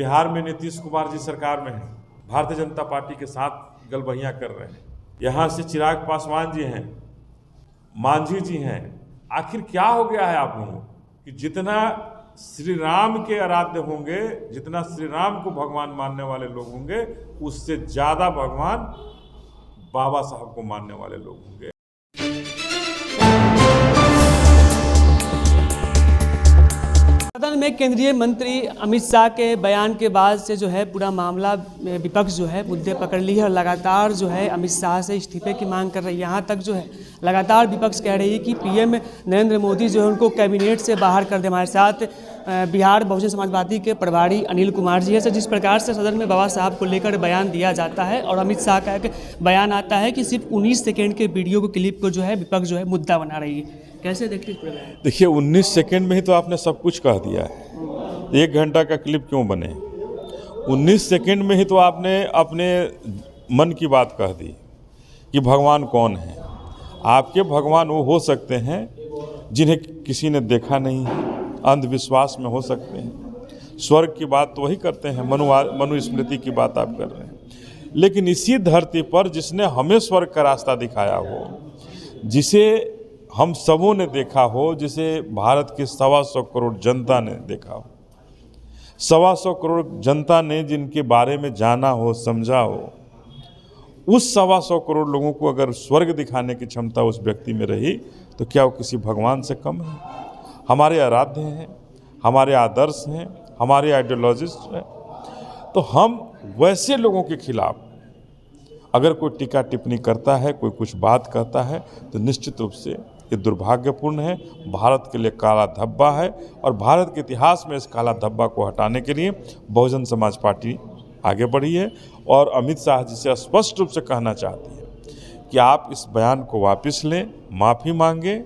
बिहार में नीतीश कुमार जी सरकार में है, भारतीय जनता पार्टी के साथ गलबहियां कर रहे हैं। यहाँ से चिराग पासवान जी हैं, मांझी जी हैं। आखिर क्या हो गया है आप लोगों को कि जितना श्री राम के आराध्य होंगे, जितना श्री राम को भगवान मानने वाले लोग होंगे, उससे ज़्यादा भगवान बाबा साहब को मानने वाले लोग होंगे। सदन में केंद्रीय मंत्री अमित शाह के बयान के बाद से जो है पूरा मामला विपक्ष जो है मुद्दे पकड़ ली है और लगातार जो है अमित शाह से इस्तीफे की मांग कर रही है। यहाँ तक जो है लगातार विपक्ष कह रही है कि पीएम नरेंद्र मोदी जो है उनको कैबिनेट से बाहर कर दे। हमारे साथ बिहार बहुजन समाजवादी के प्रभारी अनिल कुमार जी है। सर, जिस प्रकार से सदन में बाबा साहब को लेकर बयान दिया जाता है और अमित शाह का एक बयान आता है कि सिर्फ 19 सेकेंड के वीडियो को क्लिप को जो है विपक्ष जो है मुद्दा बना रही है, कैसे देखते हैं? देखिए, 19 सेकेंड में ही तो आपने सब कुछ कह दिया है। 1 घंटा का क्लिप क्यों बने? 19 सेकेंड में ही तो आपने अपने मन की बात कह दी कि भगवान कौन है। आपके भगवान वो हो सकते हैं जिन्हें किसी ने देखा नहीं है, अंधविश्वास में हो सकते हैं। स्वर्ग की बात तो वही करते हैं, मनु स्मृति की बात आप कर रहे हैं। लेकिन इसी धरती पर जिसने हमें स्वर्ग का रास्ता दिखाया हो, जिसे हम सबों ने देखा हो, जिसे भारत की 125 करोड़ जनता ने देखा हो, 125 करोड़ जनता ने जिनके बारे में जाना हो, समझा हो, उस 125 करोड़ लोगों को अगर स्वर्ग दिखाने की क्षमता उस व्यक्ति में रही तो क्या वो किसी भगवान से कम है? हमारे आराध्य हैं, हमारे आदर्श हैं, हमारे आइडियोलॉजिस्ट हैं। तो हम वैसे लोगों के खिलाफ अगर कोई टीका टिप्पणी करता है, कोई कुछ बात कहता है, तो निश्चित रूप से ये दुर्भाग्यपूर्ण है, भारत के लिए काला धब्बा है। और भारत के इतिहास में इस काला धब्बा को हटाने के लिए बहुजन समाज पार्टी आगे बढ़ी है और अमित शाह जी से स्पष्ट रूप से कहना चाहती है कि आप इस बयान को वापस लें, माफ़ी मांगें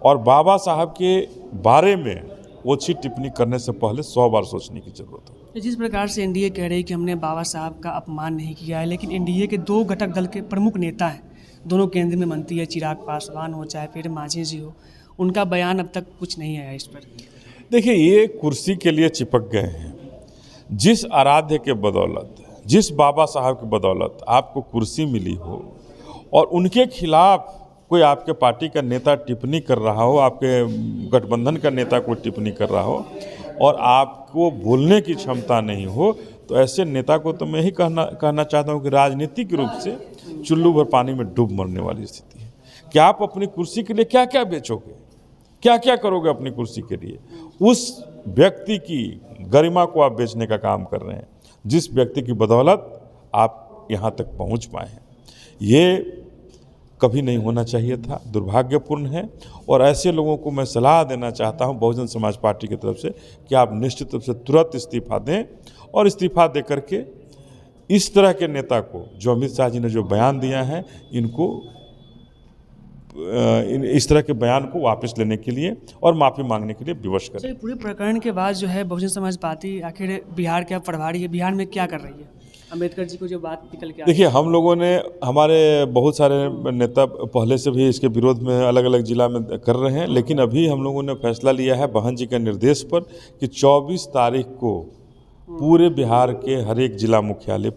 और बाबा साहब के बारे में ओछी टिप्पणी करने से पहले 100 बार सोचने की जरूरत है। जिस प्रकार से एनडीए कह रही है कि हमने बाबा साहब का अपमान नहीं किया है, लेकिन एनडीए के 2 घटक दल के प्रमुख नेता हैं, दोनों केंद्र में मंत्री है, चिराग पासवान हो चाहे फिर मांझी जी हो, उनका बयान अब तक कुछ नहीं आया इस पर। देखिए, ये कुर्सी के लिए चिपक गए हैं। जिस आराध्य के बदौलत, जिस बाबा साहब की बदौलत आपको कुर्सी मिली हो और उनके खिलाफ कोई आपके पार्टी का नेता टिप्पणी कर रहा हो, आपके गठबंधन का नेता कोई टिप्पणी कर रहा हो और आपको बोलने की क्षमता नहीं हो, तो ऐसे नेता को तो मैं ही कहना चाहता हूँ कि राजनीतिक रूप से चुल्लू भर पानी में डूब मरने वाली स्थिति है कि आप अपनी कुर्सी के लिए क्या क्या बेचोगे, क्या क्या करोगे अपनी कुर्सी के लिए। उस व्यक्ति की गरिमा को आप बेचने का काम कर रहे हैं, जिस व्यक्ति की बदौलत आप यहाँ तक पहुँच पाए हैं। ये कभी नहीं होना चाहिए था, दुर्भाग्यपूर्ण है। और ऐसे लोगों को मैं सलाह देना चाहता हूं बहुजन समाज पार्टी की तरफ से कि आप निश्चित रूप से तुरंत इस्तीफा दें और इस्तीफा दे करके इस तरह के नेता को, जो अमित शाह जी ने जो बयान दिया है, इनको इस तरह के बयान को वापस लेने के लिए और माफ़ी मांगने के लिए विवश करें। पूरे प्रकरण के बाद जो है बहुजन समाज पार्टी आखिर बिहार के प्रभारी है, बिहार में क्या कर रही है? अम्बेडकर जी को जो बात निकल के देखिए, हम लोगों ने, हमारे बहुत सारे नेता पहले से भी इसके विरोध में अलग अलग जिला में कर रहे हैं, लेकिन अभी हम लोगों ने फैसला लिया है बहन जी के निर्देश पर कि 24 तारीख को पूरे बिहार के हर एक जिला मुख्यालय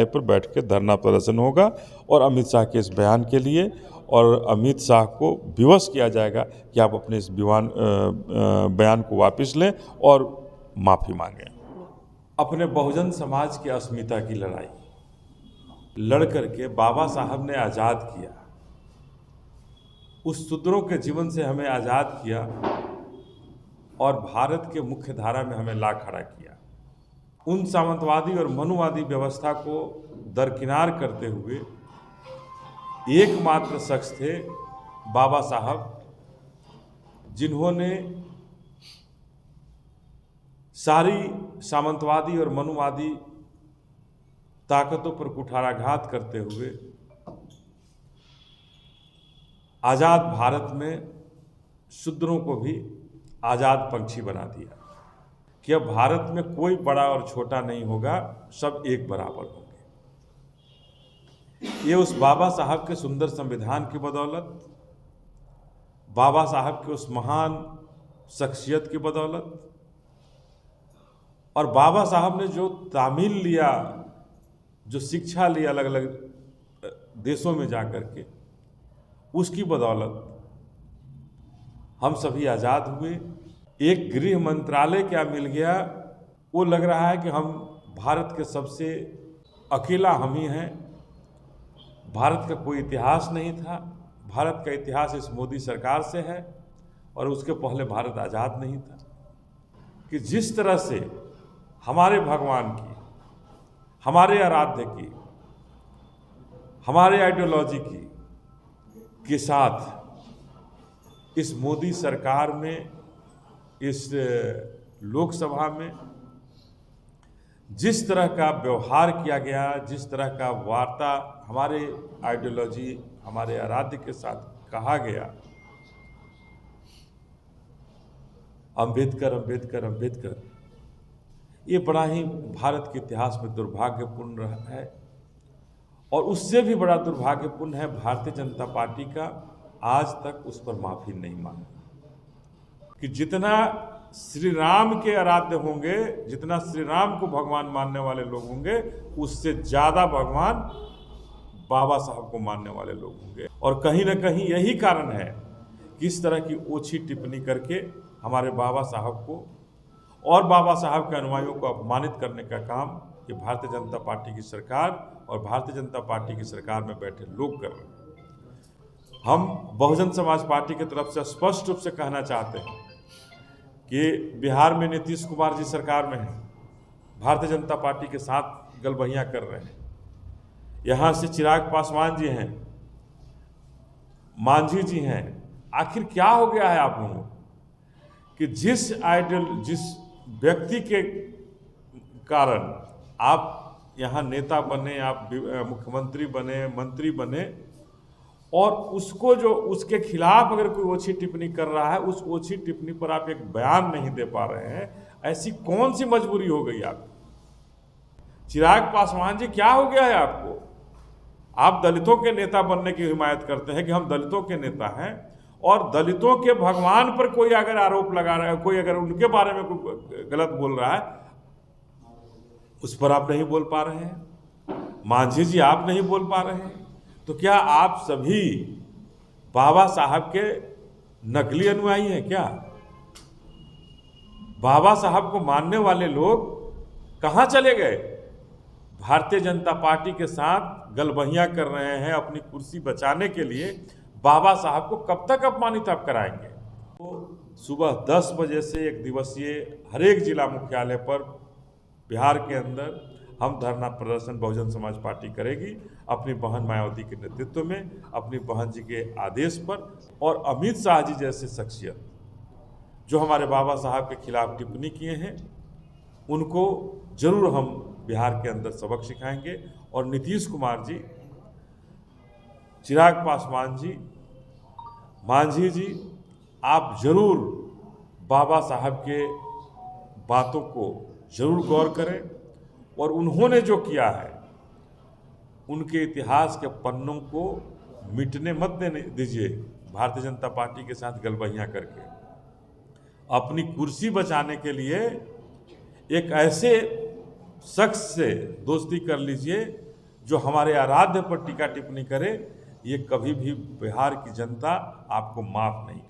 पर बैठ के धरना प्रदर्शन होगा और अमित शाह के इस बयान के लिए, और अमित शाह को विवश किया जाएगा कि आप अपने इस बयान को वापस लें और माफ़ी मांगें। अपने बहुजन समाज की अस्मिता की लड़ाई लड़ करके बाबा साहब ने आज़ाद किया, उस शूद्रों के जीवन से हमें आज़ाद किया और भारत के मुख्य धारा में हमें ला खड़ा किया। उन सामंतवादी और मनुवादी व्यवस्था को दरकिनार करते हुए एकमात्र शख्स थे बाबा साहब, जिन्होंने सारी सामंतवादी और मनुवादी ताकतों पर कुठाराघात करते हुए आज़ाद भारत में शूद्रों को भी आज़ाद पंछी बना दिया कि अब भारत में कोई बड़ा और छोटा नहीं होगा, सब एक बराबर होंगे। ये उस बाबा साहब के सुंदर संविधान की बदौलत, बाबा साहब के उस महान शख्सियत की बदौलत और बाबा साहब ने जो तामील लिया, जो शिक्षा ली अलग अलग देशों में जा कर के, उसकी बदौलत हम सभी आज़ाद हुए। एक गृह मंत्रालय क्या मिल गया, वो लग रहा है कि हम भारत के सबसे अकेला हम ही हैं। भारत का कोई इतिहास नहीं था। भारत का इतिहास इस मोदी सरकार से है, और उसके पहले भारत आज़ाद नहीं था। कि जिस तरह से हमारे भगवान की, हमारे आराध्य की, हमारे आइडियोलॉजी की के साथ इस मोदी सरकार में, इस लोकसभा में जिस तरह का व्यवहार किया गया, जिस तरह का वार्ता हमारे आइडियोलॉजी, हमारे आराध्य के साथ कहा गया, अम्बेडकर अम्बेडकर अम्बेडकर, ये बड़ा ही भारत के इतिहास में दुर्भाग्यपूर्ण रहा है। और उससे भी बड़ा दुर्भाग्यपूर्ण है भारतीय जनता पार्टी का आज तक उस पर माफ़ी नहीं मांगा। कि जितना श्री राम के आराध्य होंगे, जितना श्री राम को भगवान मानने वाले लोग होंगे, उससे ज़्यादा भगवान बाबा साहब को मानने वाले लोग होंगे। और कहीं ना कहीं यही कारण है कि इस तरह की ओछी टिप्पणी करके हमारे बाबा साहब को और बाबा साहब के अनुयायियों को अपमानित करने का काम ये भारतीय जनता पार्टी की सरकार और भारतीय जनता पार्टी की सरकार में बैठे लोग कर रहे हैं। हम बहुजन समाज पार्टी की तरफ से स्पष्ट रूप से कहना चाहते हैं कि बिहार में नीतीश कुमार जी सरकार में हैं, भारतीय जनता पार्टी के साथ गलबहियाँ कर रहे हैं। यहाँ से चिराग पासवान जी हैं, मांझी जी हैं। आखिर क्या हो गया है आप लोगों को कि जिस व्यक्ति के कारण आप यहाँ नेता बने, आप मुख्यमंत्री बने, मंत्री बने, और उसको जो उसके खिलाफ अगर कोई ओछी टिप्पणी कर रहा है, उस ओछी टिप्पणी पर आप एक बयान नहीं दे पा रहे हैं, ऐसी कौन सी मजबूरी हो गई आपकी? चिराग पासवान जी, क्या हो गया है आपको? आप दलितों के नेता बनने की हिमायत करते हैं कि हम दलितों के नेता हैं, और दलितों के भगवान पर कोई अगर आरोप लगा रहा है, कोई अगर उनके बारे में कोई गलत बोल रहा है, उस पर आप नहीं बोल पा रहे हैं। मांझी जी, आप नहीं बोल पा रहे हैं। तो क्या आप सभी बाबा साहब के नकली अनुयायी हैं क्या? बाबा साहब को मानने वाले लोग कहाँ चले गए? भारतीय जनता पार्टी के साथ गलबहियां कर रहे हैं अपनी कुर्सी बचाने के लिए। बाबा साहब को कब तक अपमानित आप कराएंगे? तो सुबह 10 बजे से एक दिवसीय हर एक जिला मुख्यालय पर बिहार के अंदर हम धरना प्रदर्शन बहुजन समाज पार्टी करेगी, अपनी बहन मायावती के नेतृत्व में, अपनी बहन जी के आदेश पर। और अमित शाह जी जैसे शख्सियत जो हमारे बाबा साहब के खिलाफ टिप्पणी किए हैं, उनको जरूर हम बिहार के अंदर सबक सिखाएंगे। और नीतीश कुमार जी, चिराग पासवान जी, मांझी जी, आप जरूर बाबा साहब के बातों को जरूर गौर करें, और उन्होंने जो किया है उनके इतिहास के पन्नों को मिटने मत देने दीजिए। भारतीय जनता पार्टी के साथ गलबहियां करके अपनी कुर्सी बचाने के लिए एक ऐसे शख्स से दोस्ती कर लीजिए जो हमारे आराध्य पर टीका टिप्पणी करे। ये कभी भी बिहार की जनता आपको माफ नहीं